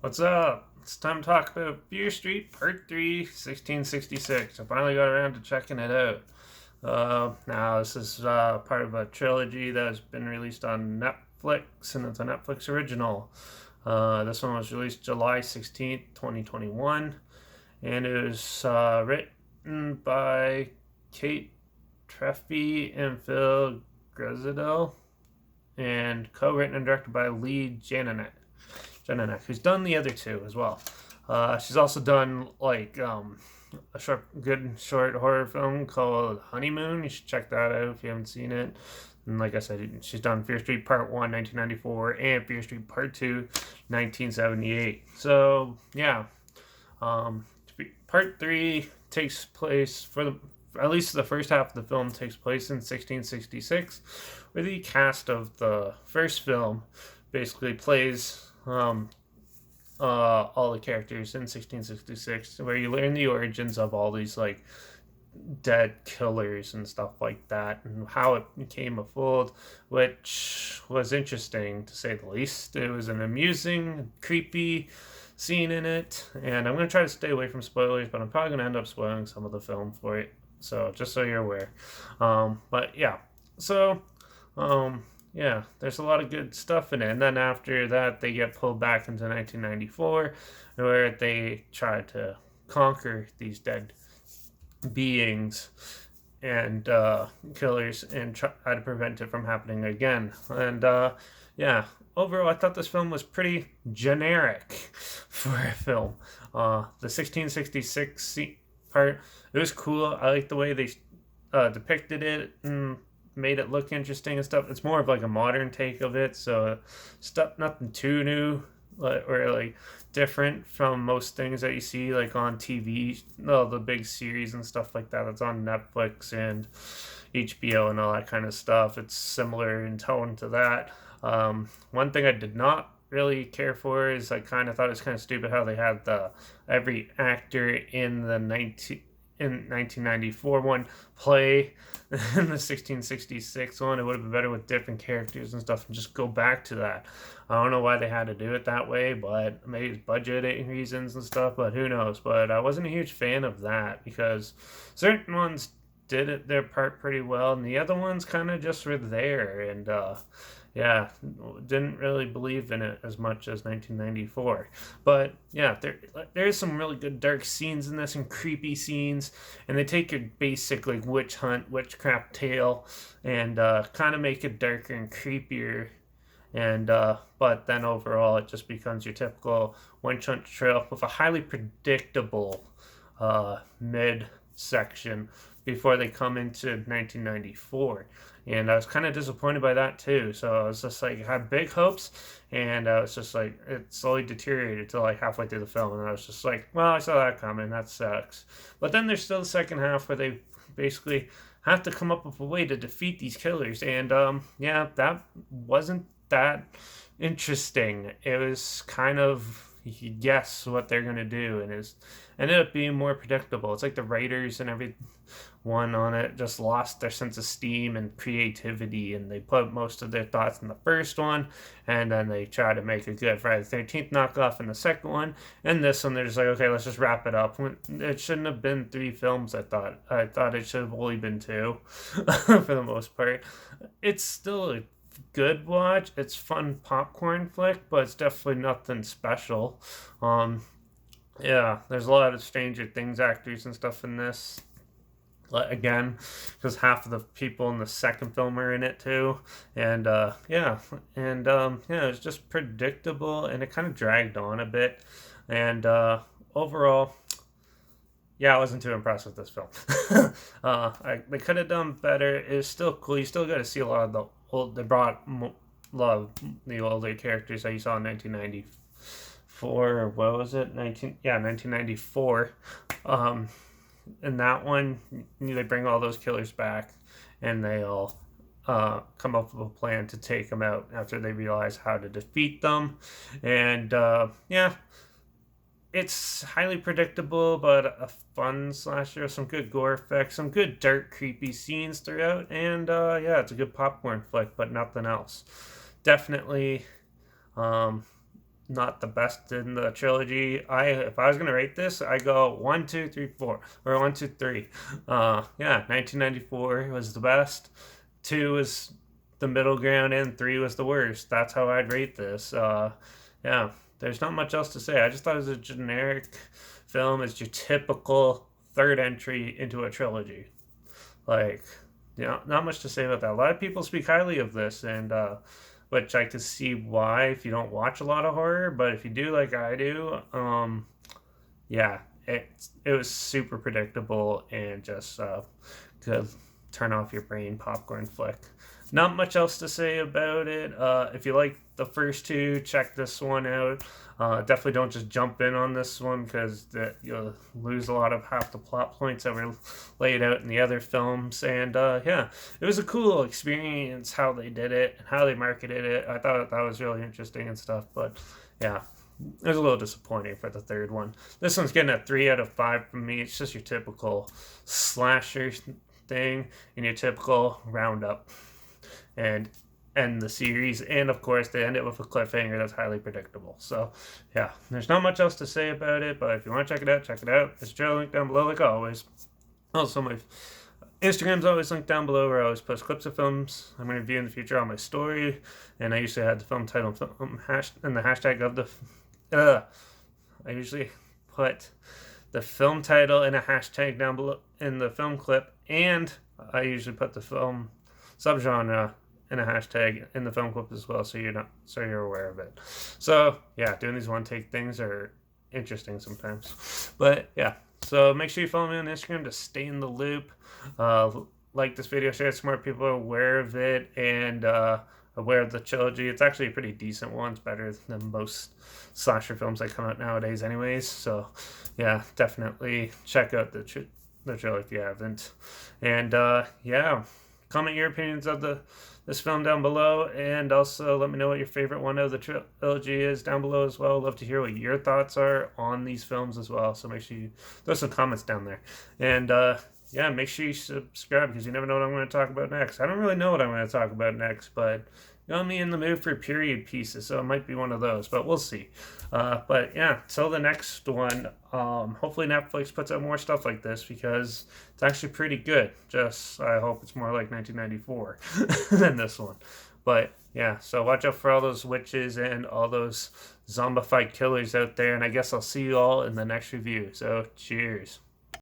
What's up? It's time to talk about Fear Street Part 3, 1666. I finally got around to checking it out. Now, this is part of a trilogy that has been released on Netflix, and it's a Netflix original. This one was released July 16th, 2021, and it was written by Kate Treffy and Phil Grezidel, and co-written and directed by Lee Jananek, who's done the other two as well. She's also done a good short horror film called Honeymoon. You should check that out if you haven't seen it. And like I said, she's done Fear Street Part 1, 1994, and Fear Street Part 2, 1978. So, yeah. Part 3 takes place, at least the first half of the film takes place in 1666, where the cast of the first film basically plays all the characters in 1666, where you learn the origins of all these dead killers and stuff like that, and how it became a fold, which was interesting to say the least. It was an amusing, creepy scene in it, and I'm going to try to stay away from spoilers, but I'm probably going to end up spoiling some of the film for it, so just so you're aware. But yeah, so yeah, there's a lot of good stuff in it. And then after that, they get pulled back into 1994, where they try to conquer these dead beings and killers and try to prevent it from happening again. And yeah, overall, I thought this film was pretty generic for a film. The 1666 part, it was cool. I like the way they depicted it and made it look interesting and stuff. It's more of a modern take of it, so nothing too new or different from most things that you see on TV, the big series and stuff like that that's on Netflix and HBO and all that kind of stuff. It's similar in tone to that. One thing I did not really care for is I kind of thought it was kind of stupid how they had every actor in the 1994 one play in the 1666 one. It would have been better with different characters and stuff and just go back to that. I don't know why they had to do it that way, but maybe it's budgeting reasons and stuff, but who knows. But I wasn't a huge fan of that because certain ones did their part pretty well, and the other ones kind of just were there, and yeah, didn't really believe in it as much as 1994. But yeah, there's some really good dark scenes in this and creepy scenes, and they take your basic witch hunt, witchcraft tale, and kind of make it darker and creepier. And but then overall, it just becomes your typical witch hunt trail with a highly predictable mid section before they come into 1994, and I was kind of disappointed by that too. So I was just I had big hopes, and I was just it slowly deteriorated till halfway through the film, and I was just well, I saw that coming, that sucks. But then there's still the second half where they basically have to come up with a way to defeat these killers, and yeah, that wasn't that interesting. It was kind of, you guess what they're gonna do, and it ended up being more predictable. It's the writers and everyone on it just lost their sense of steam and creativity, and they put most of their thoughts in the first one, and then they try to make a good Friday the 13th knockoff in the second one, and this one they're just okay, let's just wrap it up. It shouldn't have been 3 films. I thought it should have only been 2 for the most part. It's still a good watch. It's fun popcorn flick, but it's definitely nothing special. Yeah, there's a lot of Stranger Things actors and stuff in this. Again, because half of the people in the second film are in it too, and yeah, and yeah, it was just predictable, and it kind of dragged on a bit, and overall, yeah, I wasn't too impressed with this film. They could have done better. It's still cool. You still got to see a lot of the old. They brought a lot of the older characters that you saw in 1994. Or what was it? 1994. In that one, they bring all those killers back, and they all come up with a plan to take them out after they realize how to defeat them, and yeah. It's highly predictable, but a fun slasher. Some good gore effects, some good dark, creepy scenes throughout, and yeah, it's a good popcorn flick, but nothing else. Definitely, um, not the best in the trilogy. If I was gonna rate this, I go 1, 2, 3, 4, or 1, 2, 3. Yeah, 1994 was the best. 2 was the middle ground, and 3 was the worst. That's how I'd rate this. Yeah, there's not much else to say. I just thought it was a generic film. It's your typical third entry into a trilogy. Like, not much to say about that. A lot of people speak highly of this, and which I could see why if you don't watch a lot of horror, but if you do like I do, yeah, it was super predictable and just could turn off your brain popcorn flick. Not much else to say about it. If you like the first two, check this one out. Definitely don't just jump in on this one because you'll lose a lot of half the plot points that were laid out in the other films. And yeah, it was a cool experience how they did it and how they marketed it. I thought that was really interesting and stuff. But yeah, it was a little disappointing for the third one. This one's getting a 3 out of 5 from me. It's just your typical slasher thing and your typical roundup and end the series, and of course they end it with a cliffhanger that's highly predictable. So yeah, there's not much else to say about it, but if you want to check it out, check it out. There's a trail link down below like always. Also, my Instagram's always linked down below where I always post clips of films I'm going to review in the future on my story, and I usually had the film title and the hashtag of the I usually put the film title and a hashtag down below in the film clip, and I usually put the film subgenre and a hashtag in the film clip as well, so you're aware of it. So yeah, doing these one take things are interesting sometimes, but yeah. So make sure you follow me on Instagram to stay in the loop. Like this video, share it so more people are aware of it and aware of the trilogy. It's actually a pretty decent one. It's better than most slasher films that come out nowadays, anyways. So yeah, definitely check out the trilogy if you haven't. And yeah, comment your opinions of this film down below, and also let me know what your favorite one of the trilogy is down below as well. Love to hear what your thoughts are on these films as well, so make sure you throw some comments down there. And yeah, make sure you subscribe because you never know what I'm going to talk about next. I don't really know what I'm going to talk about next, but you got me in the mood for period pieces, so it might be one of those, but we'll see. But yeah, till the next one, hopefully Netflix puts out more stuff like this because it's actually pretty good. Just, I hope it's more like 1994 than this one. But yeah, so watch out for all those witches and all those zombified killers out there, and I guess I'll see you all in the next review. So cheers.